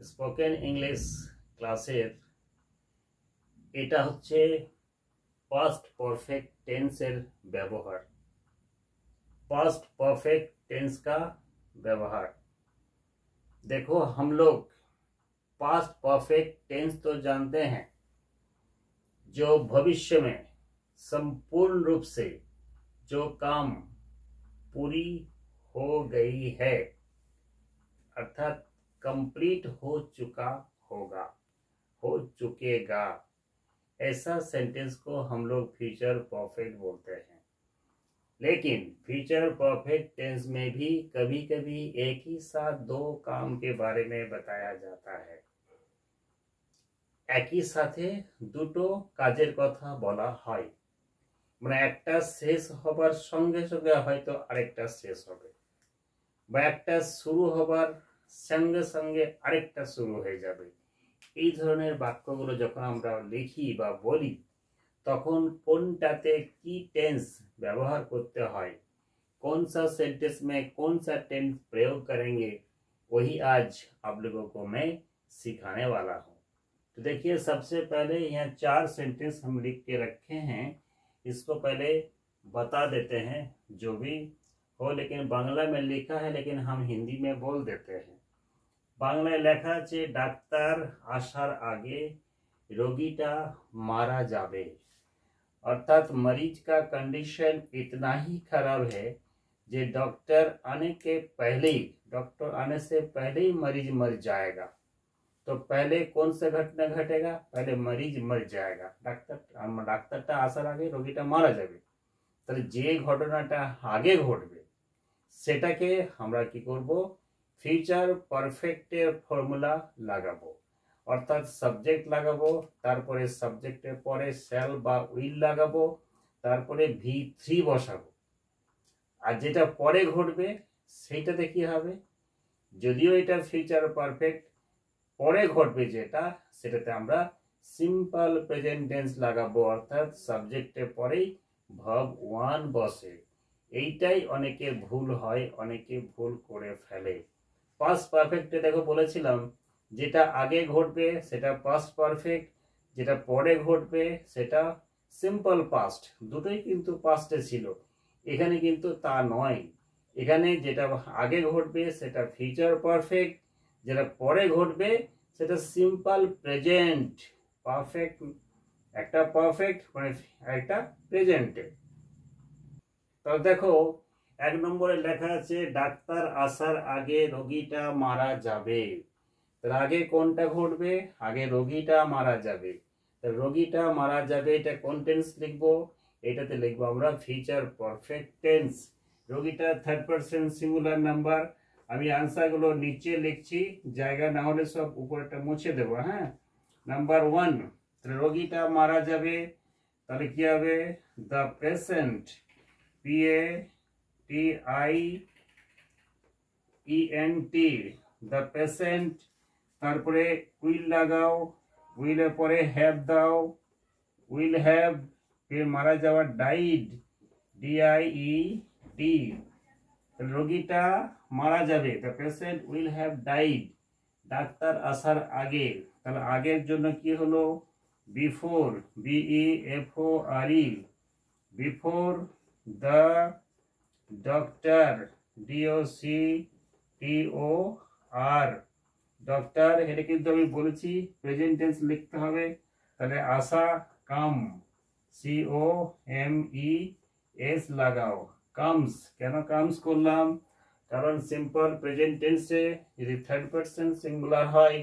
Spoken English ক্লাসের এটা হচ্ছে পাস্ট परफेक्ट टेंसের ব্যবহার। पास्ट परफेक्ट टेंस का व्यवहार देखो, हम लोग पास्ट परफेक्ट टेंस तो जानते हैं जो भविष्य में संपूर्ण रूप से जो काम पूरी हो गई है अर्थात कंप्लीट हो चुका होगा, हो चुकेगा, ऐसा सेंटेंस को हम लोग फ्यूचर परफेक्ट बोलते हैं। लेकिन फ्यूचर परफेक्ट टेंस में भी कभी कभी एक ही साथ दो काम के बारे में बताया जाता है। एक ही साथे दुटो काजेर कथा बला হয়, মানে একটা শেষ হবার সঙ্গে সঙ্গে হয়তো আরেকটা শেষ হবে, বা একটা শুরু হবার সঙ্গে সঙ্গে আরেকটা শুরু হয়ে যাবে। এই ধরনের বাক্যগুলো যখন আমরা লিখি বা বলি তখন কোনটাতে কি टेंस व्यवहार करते हैं, कौन सा सेंटेंस में कौन सा टेंस प्रयोग करेंगे, वही आज आप लोगों को मैं सिखाने वाला हूँ। तो देखिए, सबसे पहले यहाँ 4 सेंटेंस हम लिख के रखे हैं, इसको पहले बता देते हैं जो भी हो, लेकिन बांग्ला में लिखा है लेकिन हम हिंदी में बोल देते हैं। बांग्लाয় লেখা আছে ডাক্তার আসার আগে রোগীটা मारा जाबे, अर्थात मरीज का कंडीशन इतना ही खराब है जे डॉक्टर आने के पहले ही, डॉक्टर आने से पहले ही मरीज मर जाएगा। तो पहले कौन सा घटना घटेगा, पहले मरीज मर जाएगा, ডাক্তারটা আসার আগে রোগীটা মারা যাবে। তাহলে যে ঘটনাটা আগে ঘটবে সেটাকে আমরা কি করব, ফিউচার পারফেক্টের ফর্মুলা লাগাবো, অর্থাৎ সাবজেক্ট লাগাবো, তারপরে সাবজেক্টের পরে শ্যাল বা উইল লাগাবো, তারপরে V3 বসাবো। আর যেটা পরে ঘটবে সেইটাতে কি হবে, যদিও এটা ফিউচার পারফেক্ট, পরে ঘটবে যেটা সেটাতে আমরা সিম্পল প্রেজেন্ট টেন্স লাগাবো, অর্থাৎ সাবজেক্টের পরেই ভার্ব 1 বসে। এইটাই অনেকের ভুল হয়, অনেকে ভুল করে ফেলে। পাস্ট পারফেক্টে দেখো বলেছিলাম যেটা আগে ঘটবে সেটা পাস্ট পারফেক্ট, যেটা পরে ঘটবে সেটা সিম্পল পাস্ট, দুটোই কিন্তু পাস্টে ছিল। এখানে কিন্তু তা নয়, এখানে যেটা আগে ঘটবে সেটা ফিউচার পারফেক্ট, যেটা পরে ঘটবে সেটা সিম্পল প্রেজেন্ট পারফেক্ট, একটা পারফেক্ট মানে একটা প্রেজেন্টে। তো দেখো 1 নম্বরে লেখা আছে ডাক্তার আসার আগে রোগীটা মারা যাবে। তার আগে কোনটা ঘটবে, আগে রোগীটা মারা যাবে। তো রোগীটা মারা যাবে এটা কোন টেন্স লিখবো, এটাতে লিখবো আমরা ফিউচার পারফেক্ট টেন্স। রোগীটা থার্ড পারসন সিঙ্গুলার নাম্বার। আমি আনসারগুলো নিচে লিখছি, জায়গা না হলে সব উপরেটা মুছে দেব। হ্যাঁ, নাম্বার 1, তাহলে রোগীটা মারা যাবে, তাহলে কি হবে, the patient, PATIENT, the patient, তারপরে উইল লাগাও, উইলের পরে হ্যাভ দাও, উইল হ্যাভ, ফির মারা যাওয়া ডাইড, DIED, রোগীটা মারা যাবে, the patient will have died, doctor আসার আগে, তাহলে আগের জন্য কি হলো, before, BEFORE, before the doctor, DOCTOR, doctor, এটা কিন্তু আমি বলেছি প্রেজেন্ট টেন্স লিখতে হবে। তাহলে আসা, কাম, COMES লাগাও, কামস। কেন কামস করলাম, কারণ সিম্পল প্রেজেন্ট টেন্সে যদি থার্ড পারসন সিঙ্গুলার হয়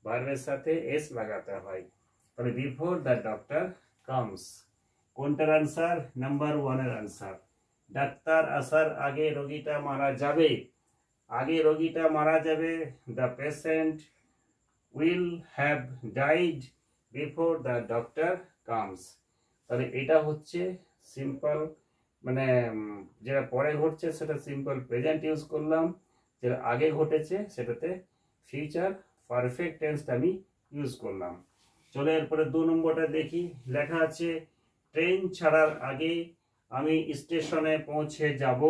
ভার্বের সাথে এস লাগাতে হয়। তাহলে বিফোর দ্য ডক্টর কামস। কোনটার আনসার, নাম্বার 1 এর আনসার। ডাক্তার আসার আগে রোগীটা মারা যাবে, আগে রোগীটা মারা যাবে, the patient will have died before the doctor comes. তাহলে এটা হচ্ছে সিম্পল, মানে যেটা পরে ঘটছে সেটা সিম্পল প্রেজেন্ট ইউজ করলাম, যেটা আগে ঘটেছে সেটাতে ফিউচার পারফেক্ট টেন্সটা আমি ইউজ করলাম। চলে এরপরে 2 নম্বরটা দেখি, লেখা আছে ট্রেন ছাড়ার আগে আমি স্টেশনে পৌঁছে যাব।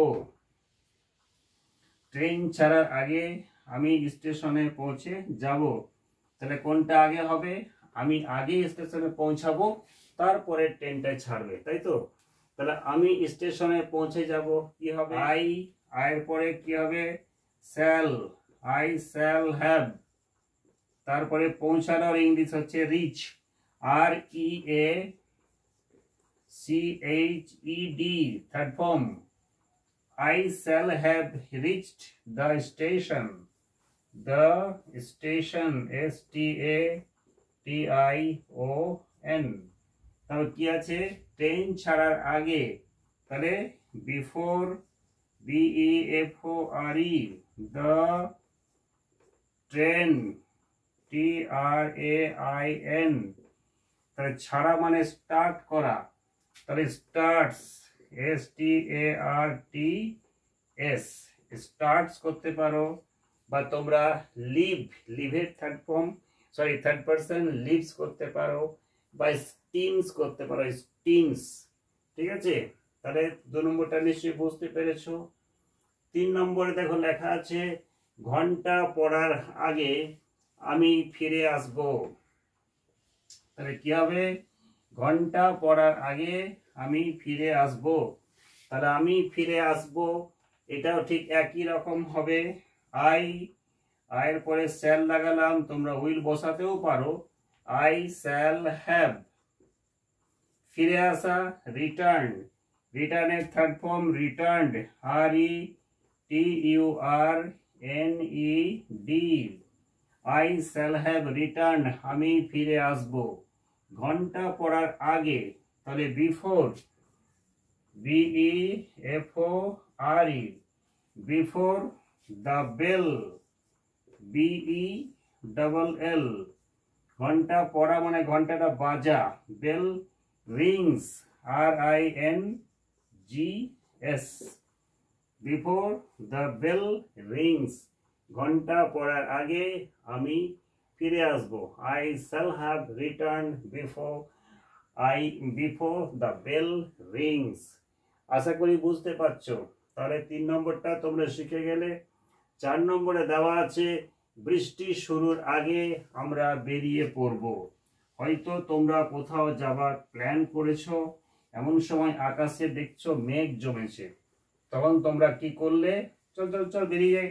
ট্রেন ছাড়ার আগে আমি স্টেশনে পৌঁছে যাব। তাহলে কোনটা আগে হবে? আমি আগে স্টেশনে পৌঁছাবো, তারপরে ট্রেনটা ছাড়বে, তাই তো? তাহলে আমি স্টেশনে পৌঁছে যাব, কি হবে? আয়ের পরে কি হবে? Shall, I shall have. তারপরে পৌঁছানোর ইংলিশ হচ্ছে reach, R E A C H E D, third form. I shall have reached the station. The station, STATION। তাহলে কি আছে? ট্রেন ছাড়ার আগে, তাহলে before, BEFORE, the train, TRAIN। তাহলে ছাড়া মানে স্টার্ট করা, তাহলে স্টার্টস, STARTS, স্টার্টস করতে পারো। বা তোমরা লিভ, লিভের third form, sorry third person, leaves করতে পারো, বা স্টিমস করতে পারো, স্টিমস। ঠিক আছে? তাহলে 2 নম্বরটা নিশ্চয়ই বুঝতে পেরেছো। 3 নম্বরে দেখো লেখা আছে ঘন্টা পড়ার আগে আমি ফিরে আসব। তাহলে কি হবে? ঘন্টা পড়ার আগে আমি ফিরে আসব। তাহলে আমি ফিরে আসব, এটাও ঠিক একই রকম হবে। আয়ের পরে শ্যাল লাগালাম, তোমরা উইল বসাতেও পারো। I shall have. ফিরে আসা, রিটার্ন, রিটার্নের third form returned, RETURNED। I shall have return, আমি ফিরে আসব। ঘন্টা পড়ার আগে, তাহলে before, BEFORE, before the bell, BELL। ঘন্টা পড়া মানে ঘন্টাটা বাজা, bell rings, RINGS। Before the bell rings, ঘন্টা পড়ার আগে আমি ফিরে আসব। I shall have return before the bell rings. আশা করি বুঝতে পারছো। তাহলে 3 নম্বরটা তোমরা শিখে গেলে। 4 নম্বরে দেওয়া আছে বৃষ্টি শুরুর আগে আমরা বেরিয়ে পড়ব। হয়তো তোমরা কোথাও যাবার প্ল্যান করেছো, এমন সময় আকাশে দেখছো মেঘ জমেছে, তখন তোমরা কি করলে? চল চল চল বেরিয়ে যাই।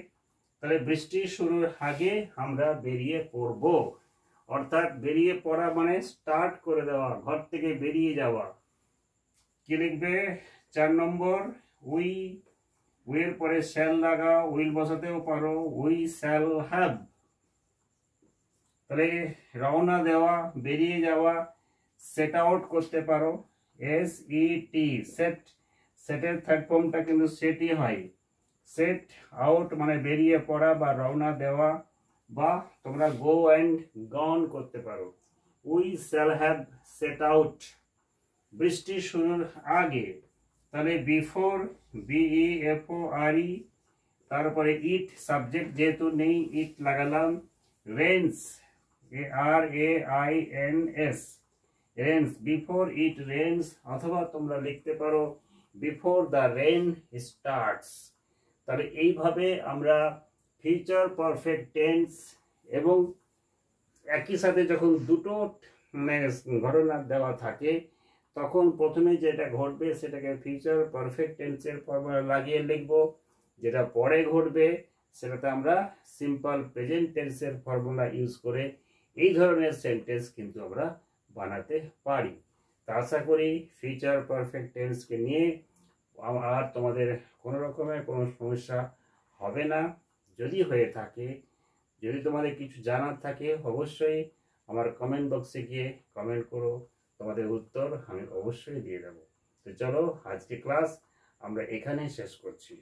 তাহলে বৃষ্টি শুরুর আগে আমরা বেরিয়ে পড়ব, অর্থাৎ বেরিয়ে পড়া মানে স্টার্ট করে দেওয়া, ঘর থেকে বেরিয়ে যাওয়া। কি লিখবে? 4 নম্বর, উইয়ের পরে শ্যাল লাগাও, উইল বসাতেও পারো, উই শ্যাল হ্যাভ। তাহলে রওনা দেওয়া, বেরিয়ে যাওয়া, সেট আউট করতে পারো, SET, সেট। সেটের থার্ড ফর্মটা কিন্তু সেটই হয়। সেট আউট মানে বেরিয়ে পড়া বা রওনা দেওয়া, বা তোমরা গো অ্যান্ড গন করতে পারো। We shall have set out. বৃষ্টি শুরুর আগে, তাহলে বিফোর, BEFORE। তারপরে ইট, সাবজেক্ট যেহেতু নেই ইট লাগালাম। Reigns, RAINS, Reigns, before it Reigns. অথবা তোমরা লিখতে পারো বিফোর দ্য রেন স্টার্টস। তাহলে এইভাবে আমরা ফিউচার পারফেক্ট টেন্স এবং একই সাথে যখন দুটো ঘটনা দেওয়া থাকে, তখন প্রথমে যেটা ঘটবে সেটাকে ফিউচার পারফেক্ট টেন্সের ফর্মুলা লাগিয়ে লিখব, যেটা পরে ঘটবে সেটাতে আমরা সিম্পল প্রেজেন্ট টেন্সের ফর্মুলা ইউজ করে এই ধরনের সেন্টেন্স কিন্তু আমরা বানাতে পারি। তা আশা করি ফিউচার পারফেক্ট টেন্সকে নিয়ে আর তোমাদের কোনো রকমের কোনো সমস্যা হবে না। যদি হয়ে থাকে, যদি তোমাদের কিছু জানার থাকে, অবশ্যই আমার কমেন্ট বক্সে গিয়ে কমেন্ট করো, তোমাদের উত্তর আমি অবশ্যই দিয়ে দেবো। তো চলো, আজকে ক্লাস আমরা এখানেই শেষ করছি।